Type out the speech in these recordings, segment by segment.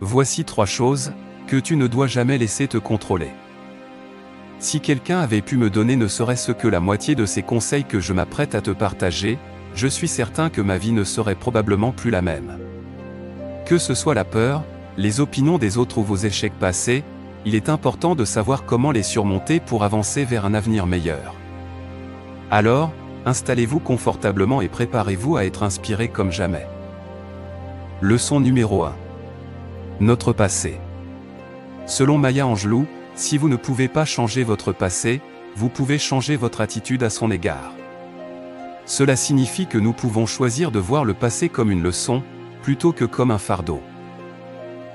Voici 3 choses que tu ne dois jamais laisser te contrôler. Si quelqu'un avait pu me donner ne serait-ce que la moitié de ces conseils que je m'apprête à te partager, je suis certain que ma vie ne serait probablement plus la même. Que ce soit la peur, les opinions des autres ou vos échecs passés, il est important de savoir comment les surmonter pour avancer vers un avenir meilleur. Alors, installez-vous confortablement et préparez-vous à être inspiré comme jamais. Leçon numéro 1. Notre passé. Selon Maya Angelou, si vous ne pouvez pas changer votre passé, vous pouvez changer votre attitude à son égard. Cela signifie que nous pouvons choisir de voir le passé comme une leçon, plutôt que comme un fardeau.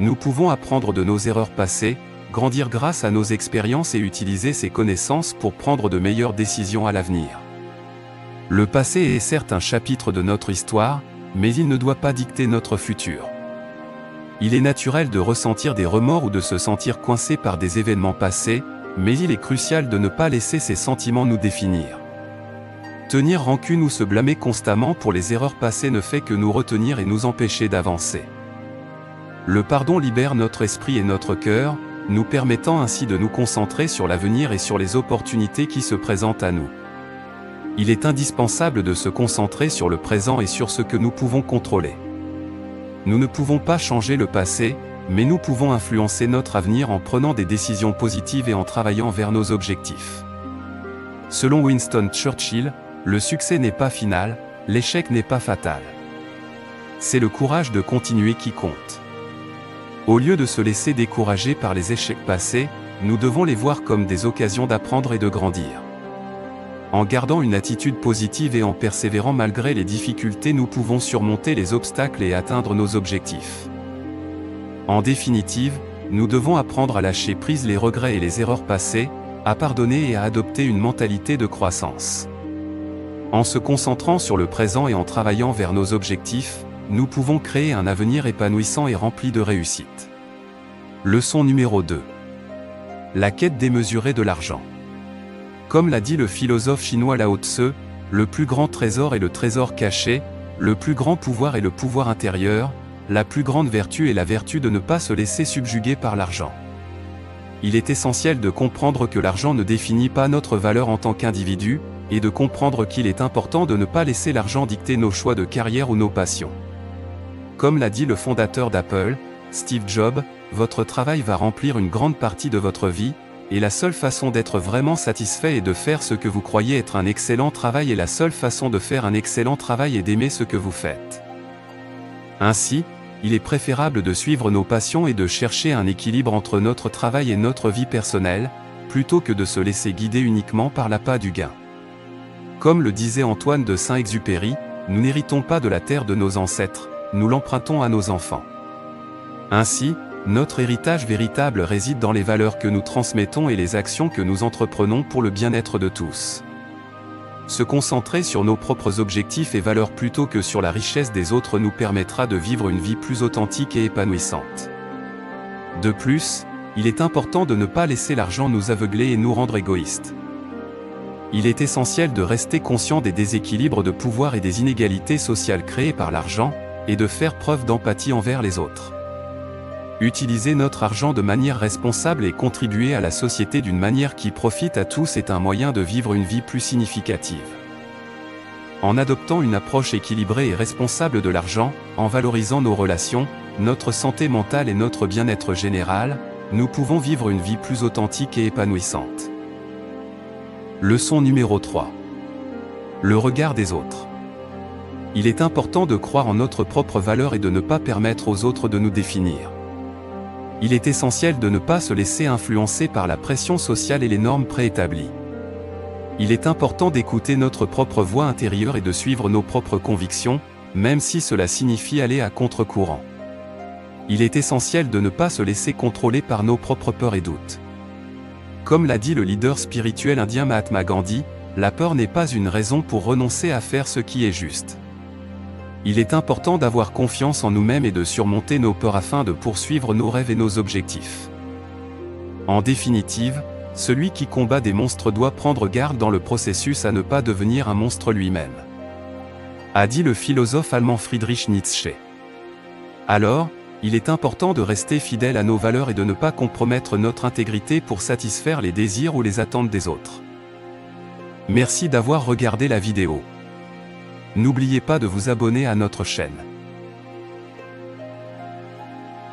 Nous pouvons apprendre de nos erreurs passées, grandir grâce à nos expériences et utiliser ces connaissances pour prendre de meilleures décisions à l'avenir. Le passé est certes un chapitre de notre histoire, mais il ne doit pas dicter notre futur. Il est naturel de ressentir des remords ou de se sentir coincé par des événements passés, mais il est crucial de ne pas laisser ces sentiments nous définir. Tenir rancune ou se blâmer constamment pour les erreurs passées ne fait que nous retenir et nous empêcher d'avancer. Le pardon libère notre esprit et notre cœur, nous permettant ainsi de nous concentrer sur l'avenir et sur les opportunités qui se présentent à nous. Il est indispensable de se concentrer sur le présent et sur ce que nous pouvons contrôler. Nous ne pouvons pas changer le passé, mais nous pouvons influencer notre avenir en prenant des décisions positives et en travaillant vers nos objectifs. Selon Winston Churchill, le succès n'est pas final, l'échec n'est pas fatal. C'est le courage de continuer qui compte. Au lieu de se laisser décourager par les échecs passés, nous devons les voir comme des occasions d'apprendre et de grandir. En gardant une attitude positive et en persévérant malgré les difficultés, nous pouvons surmonter les obstacles et atteindre nos objectifs. En définitive, nous devons apprendre à lâcher prise les regrets et les erreurs passées, à pardonner et à adopter une mentalité de croissance. En se concentrant sur le présent et en travaillant vers nos objectifs, nous pouvons créer un avenir épanouissant et rempli de réussite. Leçon numéro 2. La quête démesurée de l'argent. Comme l'a dit le philosophe chinois Lao Tse, le plus grand trésor est le trésor caché, le plus grand pouvoir est le pouvoir intérieur, la plus grande vertu est la vertu de ne pas se laisser subjuguer par l'argent. Il est essentiel de comprendre que l'argent ne définit pas notre valeur en tant qu'individu, et de comprendre qu'il est important de ne pas laisser l'argent dicter nos choix de carrière ou nos passions. Comme l'a dit le fondateur d'Apple, Steve Jobs, votre travail va remplir une grande partie de votre vie, et la seule façon d'être vraiment satisfait est de faire ce que vous croyez être un excellent travail, et la seule façon de faire un excellent travail est d'aimer ce que vous faites. Ainsi, il est préférable de suivre nos passions et de chercher un équilibre entre notre travail et notre vie personnelle, plutôt que de se laisser guider uniquement par l'appât du gain. Comme le disait Antoine de Saint-Exupéry, nous n'héritons pas de la terre de nos ancêtres, nous l'empruntons à nos enfants. Ainsi, notre héritage véritable réside dans les valeurs que nous transmettons et les actions que nous entreprenons pour le bien-être de tous. Se concentrer sur nos propres objectifs et valeurs plutôt que sur la richesse des autres nous permettra de vivre une vie plus authentique et épanouissante. De plus, il est important de ne pas laisser l'argent nous aveugler et nous rendre égoïstes. Il est essentiel de rester conscient des déséquilibres de pouvoir et des inégalités sociales créées par l'argent, et de faire preuve d'empathie envers les autres. Utiliser notre argent de manière responsable et contribuer à la société d'une manière qui profite à tous est un moyen de vivre une vie plus significative. En adoptant une approche équilibrée et responsable de l'argent, en valorisant nos relations, notre santé mentale et notre bien-être général, nous pouvons vivre une vie plus authentique et épanouissante. Leçon numéro 3. Le regard des autres. Il est important de croire en notre propre valeur et de ne pas permettre aux autres de nous définir. Il est essentiel de ne pas se laisser influencer par la pression sociale et les normes préétablies. Il est important d'écouter notre propre voix intérieure et de suivre nos propres convictions, même si cela signifie aller à contre-courant. Il est essentiel de ne pas se laisser contrôler par nos propres peurs et doutes. Comme l'a dit le leader spirituel indien Mahatma Gandhi, la peur n'est pas une raison pour renoncer à faire ce qui est juste. Il est important d'avoir confiance en nous-mêmes et de surmonter nos peurs afin de poursuivre nos rêves et nos objectifs. En définitive, celui qui combat des monstres doit prendre garde dans le processus à ne pas devenir un monstre lui-même, a dit le philosophe allemand Friedrich Nietzsche. Alors, Il est important de rester fidèle à nos valeurs et de ne pas compromettre notre intégrité pour satisfaire les désirs ou les attentes des autres. Merci d'avoir regardé la vidéo. N'oubliez pas de vous abonner à notre chaîne.